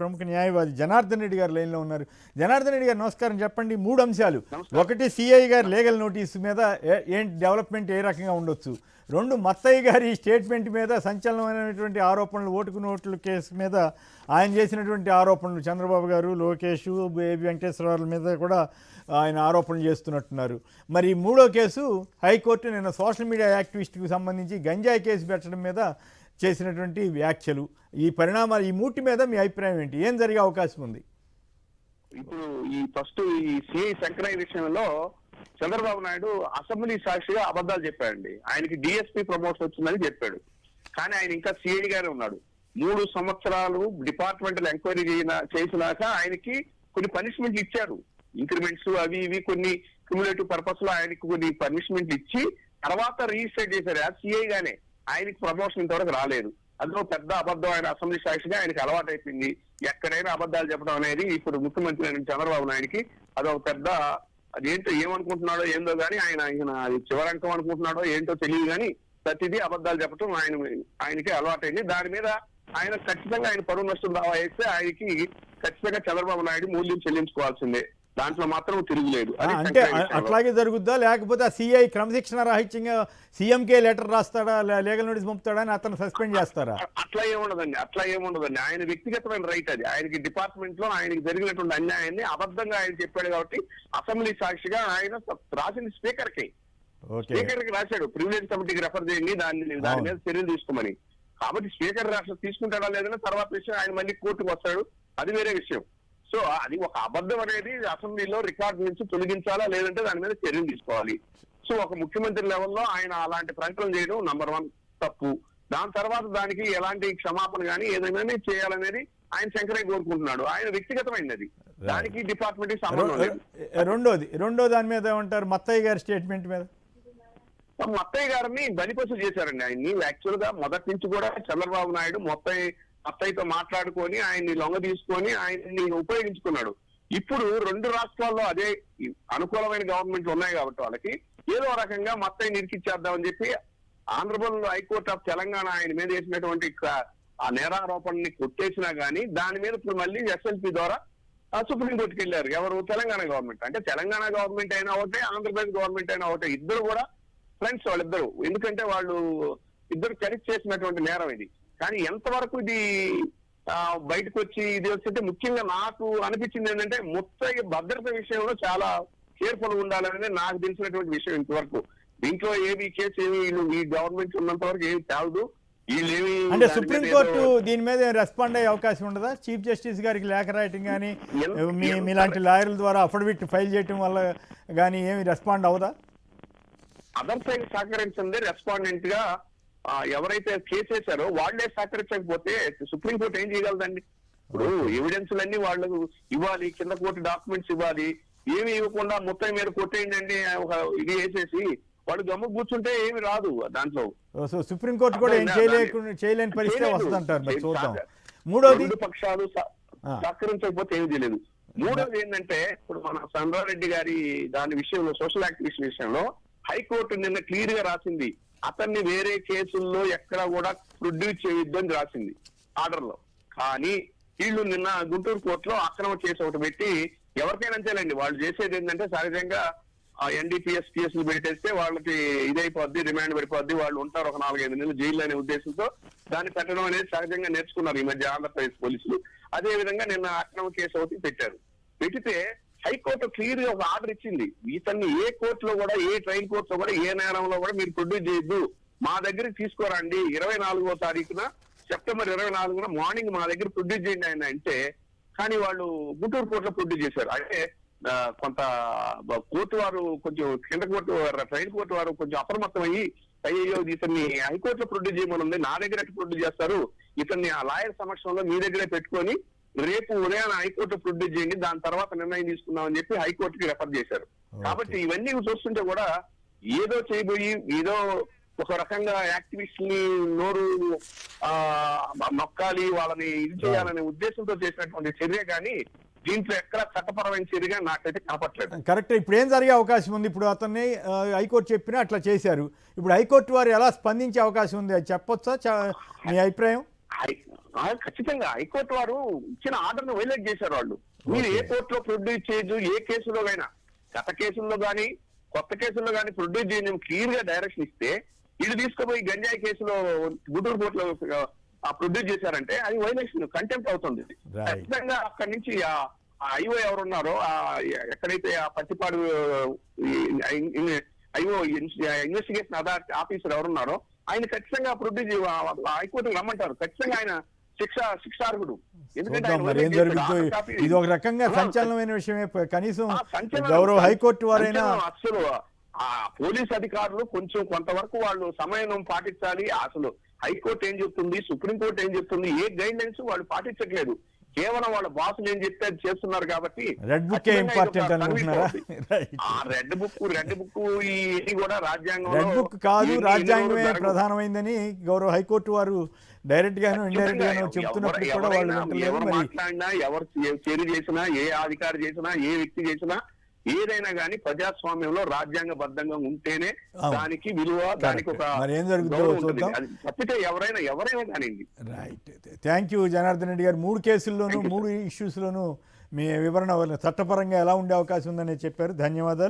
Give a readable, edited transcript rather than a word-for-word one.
ప్రముఖ న్యాయవాది జనార్దన్ రెడ్డి గారు లైన్లో ఉన్నారు. జనార్దన్ రెడ్డి గారు నమస్కారం. చెప్పండి, 3 అంశాలు. ఒకటి, సిఐ గారు లీగల్ నోటీసు మీద ఏంటి డెవలప్మెంట్, ఏ రకంగా ఉండొచ్చు. 2, మత్తయ్య గారి స్టేట్మెంట్ మీద సంచలనమైనటువంటి ఆరోపణలు, ఓటుకు నోట్ల కేసు మీద ఆయన చేసినటువంటి ఆరోపణలు, చంద్రబాబు గారు, లోకేష్, బేబీ వెంకటేశ్వరరావు మీద కూడా ఆయన ఆరోపణలు చేస్తున్నట్టున్నారు. మరి 3వ కేసు హైకోర్టు నిన్న సోషల్ మీడియా యాక్టివిస్ట్కి సంబంధించి గంజాయి కేసు పెట్టడం మీద చేసినటువంటి వ్యాఖ్యలు. ఈ పరిణామాలు, ఈ మూటి మీద మీ అభిప్రాయం ఏంటి? ఏం జరిగే అవకాశం ఉంది? ఇప్పుడు ఈ సిఐ శంకరయ్య విషయంలో చంద్రబాబు నాయుడు అసెంబ్లీ సాక్షిగా అబద్ధాలు చెప్పాడండి. ఆయనకి డిఎస్పీ ప్రమోషన్ వచ్చిందని చెప్పాడు, కానీ ఆయన ఇంకా సిఐ గానే ఉన్నాడు. 3 సంవత్సరాలు డిపార్ట్మెంటల్ ఎంక్వైరీ చేసినాక ఆయనకి కొన్ని పనిష్మెంట్లు ఇచ్చారు. ఇంక్రిమెంట్స్ అవి ఇవి కొన్ని క్యుములేటివ్ పర్పస్ లో ఆయనకి కొన్ని పనిష్మెంట్లు ఇచ్చి తర్వాత రిజిస్టర్ చేశారు. సిఐ గానే ఆయనకి ప్రమోషన్ ఇంతవరకు రాలేదు. అందులో పెద్ద అబద్ధం. ఆయన అసెంబ్లీ సాక్షిగా ఆయనకి అలవాటు అయిపోయింది. ఎక్కడైనా అబద్ధాలు చెప్పడం అనేది ఇప్పుడు ముఖ్యమంత్రి అయిన చంద్రబాబు నాయుడికి అదొక పెద్ద, అదేంటో ఏమనుకుంటున్నాడో ఏందో గానీ ఆయన చివరంకం అనుకుంటున్నాడో ఏంటో తెలియదు, కానీ ప్రతిదీ అబద్ధాలు చెప్పడం ఆయనకి అలవాటైంది. దాని మీద ఆయన ఖచ్చితంగా ఆయన పరువు నష్టం దావా వేస్తే ఆయనకి ఖచ్చితంగా చంద్రబాబు నాయుడు మూల్యం చెల్లించుకోవాల్సిందే. దాంట్లో మాత్రం తిరుగులేదు. అంటే అట్లాగే జరుగుద్దా, లేకపోతే ఆ సిఐ క్రమశిక్షణ రాహిత్యంగా సీఎంకే లెటర్ రాస్తాడా, లీగల్ నోటీస్ పంపుతాడా అని అతను సస్పెండ్ చేస్తారా? అట్లా ఏముండదండి. ఆయన వ్యక్తిగతమైన రైట్ అది. ఆయనకి డిపార్ట్మెంట్ లో ఆయనకి జరిగినటువంటి అన్యాయాన్ని అబద్ధంగా ఆయన చెప్పాడు కాబట్టి అసెంబ్లీ సాక్షిగా ఆయన రాసింది స్పీకర్ కి రాశాడు. ప్రివిలేజ్ కమిటీకి రెఫర్ చేయండి, దాని మీద చర్యలు తీసుకోమని. కాబట్టి స్పీకర్ తీసుకుంటాడా లేదని తర్వాత విషయం. ఆయన మళ్ళీ కోర్టుకు వస్తాడు, అది వేరే విషయం. సో అది ఒక అబద్ధం అనేది అసెంబ్లీలో రికార్డు నుంచి తొలగించాలా, లేదంటే దాని మీద చర్యలు తీసుకోవాలి. సో ఒక ముఖ్యమంత్రి లెవెల్లో ఆయన అలాంటి ప్రకటనలు చేయడం నంబర్ 1 తప్పు. దాని తర్వాత దానికి ఎలాంటి క్షమాపణ కానీ ఏదైనా చేయాలనేది ఆయన శంకరయ్య కోరుకుంటున్నాడు. ఆయన వ్యక్తిగతమైనది అది, దానికి డిపార్ట్మెంట్ కి సంబంధం లేదు. రెండో దాని మీద ఏమంటారు? మత్తయ్య గారి స్టేట్మెంట్ మీద మత్తయ్య గారిని బలిపశు చేశారండి. ఆయన్ని యాక్చువల్ గా మొదటి నుంచి కూడా చంద్రబాబు నాయుడు మత్తయ్యతో మాట్లాడుకొని ఆయన్ని లొంగ తీసుకొని ఆయన్ని ఉపయోగించుకున్నాడు. ఇప్పుడు 2 రాష్ట్రాల్లో అదే అనుకూలమైన గవర్నమెంట్లు ఉన్నాయి కాబట్టి వాళ్ళకి ఏదో రకంగా మత్తయ్య నిరికిచ్చేద్దామని చెప్పి ఆంధ్రప్రదేశ్ హైకోర్టు ఆఫ్ తెలంగాణ ఆయన మీద వేసినటువంటి ఆ నేరారోపణని కొట్టేసినా గానీ దాని మీద ఇప్పుడు మళ్ళీ ఎస్ఎల్పి ద్వారా సుప్రీంకోర్టుకి వెళ్ళారు. ఎవరు? తెలంగాణ గవర్నమెంట్. అంటే తెలంగాణ గవర్నమెంట్ అయినా ఒకటే, ఆంధ్రప్రదేశ్ గవర్నమెంట్ అయినా ఒకటే, ఇద్దరు కూడా ఫ్రెండ్స్ వాళ్ళిద్దరు. ఎందుకంటే వాళ్ళు ఇద్దరు కలిసి చేసినటువంటి నేరం ఇది. కానీ ఎంతవరకు ఇది బయటకు వచ్చి ఇది వచ్చింటే ముఖ్యంగా నాకు అనిపించింది ఏంటంటే ముత్తయ్య భద్రత విషయంలో చాలా కేర్ఫుల్ ఉండాలనేది నాకు తెలిసినటువంటి విషయం ఇంతవరకు. దీంట్లో ఏవి కేసు ఏమి ఈ గవర్నమెంట్ ఉన్నంత వరకు ఏమి తేలదు. వీళ్ళేమి అంటే సుప్రీంకోర్టు దీని మీద రెస్పాండ్ అయ్యే అవకాశం ఉండదా? చీఫ్ జస్టిస్ గారికి లేఖ రాయటం కానీ మీలాంటి లాయర్ల ద్వారా అఫిడవిట్ ఫైల్ చేయటం వల్ల కానీ ఏమి రెస్పాండ్ అవదా? అదర్ సైడ్ సహకరించింది. రెస్పాండెంట్ గా ఎవరైతే కేసు వేశారో వాళ్లే సహకరించకపోతే సుప్రీంకోర్టు ఏం చేయగలదండి? ఇప్పుడు ఎవిడెన్స్లన్నీ వాళ్ళకు ఇవ్వాలి, కింద కోర్టు డాక్యుమెంట్స్ ఇవ్వాలి. ఏమి ఇవ్వకుండా మొత్తం మీరు కొట్టేయండి ఒక ఇది వేసేసి వాళ్ళు గమ్ము కూర్చుంటే ఏమి రాదు దాంట్లో. సో సుప్రీంకోర్టు కూడా ఏం చేయలేని పరిస్థితి వస్తుందంటారు. చూద్దాం. 2 పక్షాలు సహకరించకపోతే ఏమి చేయలేదు. 3వది ఏంటంటే ఇప్పుడు మన సంగారెడ్డి గారి దాని విషయంలో, సోషల్ యాక్టివిస్ట్ విషయంలో హైకోర్టు నిన్న క్లియర్ గా రాసింది, అతన్ని వేరే కేసుల్లో ఎక్కడ కూడా ప్రొడ్యూస్ చేయొద్దని రాసింది ఆర్డర్ లో. కానీ వీళ్ళు నిన్న గుంటూరు కోర్టులో అక్రమ కేసు ఒకటి పెట్టి ఎవరికైనా అంతేలండి, వాళ్ళు చేసేది ఏంటంటే సహజంగా ఎన్డీపీఎస్ కేసులు పెట్టేస్తే వాళ్ళకి ఇదైపోద్ది, రిమాండ్ పడిపోద్ది, వాళ్ళు ఉంటారు ఒక 4-5 నెలలు జైలు అనే ఉద్దేశంతో దాన్ని పెట్టడం అనేది సహజంగా నేర్చుకున్నారు ఈ మధ్య ఆంధ్రప్రదేశ్ పోలీసులు. అదే విధంగా నిన్న అక్రమ కేసు ఒకటి పెట్టారు. పెడితే హైకోర్టు క్లియర్ గా ఒక ఆర్డర్ ఇచ్చింది, ఇతన్ని ఏ కోర్టులో కూడా, ఏ ట్రయల్ కోర్టులో కూడా, ఏ నేరంలో కూడా మీరు ప్రొడ్యూస్ చేయొద్దు, మా దగ్గరికి తీసుకోరండి. 24వ తారీఖున సెప్టెంబర్ 24న మార్నింగ్ మా దగ్గర ప్రొడ్యూస్ చేయండి ఆయన అంటే, కానీ వాళ్ళు గుంటూరు కోర్టులో ప్రొడ్యూస్ చేశారు. అంటే కొంత కోర్టు వారు కొంచెం కింద కోర్టు, ట్రయల్ కోర్టు వారు కొంచెం అప్రమత్తం అయ్యి, అయ్యో ఇతన్ని హైకోర్టులో ప్రొడ్యూస్ చేయమని ఉంది, నా దగ్గర ప్రొడ్యూస్ చేస్తారు, ఇతన్ని ఆ లాయర్ సమక్షంలో మీ దగ్గరే పెట్టుకొని రేపు ఉదయాన్ని హైకోర్టు ప్రొడ్యూస్ చేయండి, దాని తర్వాత నిర్ణయం తీసుకుందామని చెప్పి హైకోర్టుకి రెఫర్ చేశారు. కాబట్టి ఇవన్నీ చూస్తుంటే కూడా ఏదో చేయబోయి ఏదో ఒక రకంగా యాక్టివిస్ట్ ని నోరు నొక్కాలి, వాళ్ళని ఇది చేయాలనే ఉద్దేశంతో చేసినటువంటి చర్య కానీ దీంట్లో ఎక్కడ చట్టపరమైన చర్యగా నాకైతే కనపట్లేదు. కరెక్ట్. ఇప్పుడు ఏం జరిగే అవకాశం ఉంది? ఇప్పుడు అతన్ని హైకోర్టు చెప్పినా అట్లా చేశారు, ఇప్పుడు హైకోర్టు వారు ఎలా స్పందించే అవకాశం ఉంది, అది చెప్పొచ్చా మీ అభిప్రాయం? ఖచ్చితంగా హైకోర్టు వారు ఇచ్చిన ఆర్డర్ ను వైలేట్ చేశారు వాళ్ళు. మీరు ఏ కోర్టులో ప్రొడ్యూస్ చేయొచ్చు, ఏ కేసులో అయినా, గత కేసుల్లో గానీ కొత్త కేసుల్లో గానీ ప్రొడ్యూస్ చేయని క్లియర్ గా డైరెక్షన్ ఇస్తే, వీళ్ళు తీసుకుపోయి గంజాయి కేసులో గుంటూరు కోర్టులో ప్రొడ్యూస్ చేశారంటే అది వైలేషన్, కంటెంప్ట్ అవుతుంది. ఖచ్చితంగా అక్కడి నుంచి ఆ ఐఓ ఎవరున్నారో, ఎక్కడైతే ఆ Pattipadu IO investigation authority officer ఎవరున్నారో ఆయన ఖచ్చితంగా ప్రొడ్యూస్ హైకోర్టుకు రమ్మంటారు. ఖచ్చితంగా ఆయన శిక్షార్హుడు. మరి ఏం జరుగుతుందో ఇది ఒక రకంగా సంచలనమైన విషయమే. కనీసం గౌరవ హైకోర్టు వారైనా అసలు ఆ పోలీస్ అధికారులు కొంతవరకు వాళ్ళు సమయం పాటించాలి. అసలు హైకోర్టు ఏం చెప్తుంది, సుప్రీంకోర్టు ఏం చెప్తుంది, ఏ గైడ్ లైన్స్ వాళ్ళు పాటించట్లేదు. కేవలం వాళ్ళ బాసులు ఏం చెప్తే అది చేస్తున్నారు కాబట్టి రెడ్ బుక్ ఇంపార్టెంట్ అనుకుంటున్నారా? రెడ్ బుక్ ఇది కూడా రాజ్యాంగం, రెడ్ బుక్ కాదు రాజ్యాంగమే ప్రధానమైందని గౌరవ హైకోర్టు వారు డైరెక్ట్ గాను ఇండైరెక్ట్ గాను చెప్తున్నప్పుడు కూడా వాళ్ళు ఎవరు మాట్లాడినా, ఎవరు చర్య చేసినా, ఏ అధికారి చేసినా, ఏ వ్యక్తి చేసినా, ఏదైనా కానీ ప్రజాస్వామ్యంలో రాజ్యాంగబద్ధంగా ఉంటేనే దానికి విలువ, దానికి ఒక తప్పితే ఎవరైనా కానివ్వండి. Right, thank you Janardhan Reddy గారు. 3 కేసుల్లోనూ 3 ఇష్యూస్లోనూ మీ వివరణ చట్టపరంగా ఎలా ఉండే అవకాశం ఉందని చెప్పారు. ధన్యవాదాలు.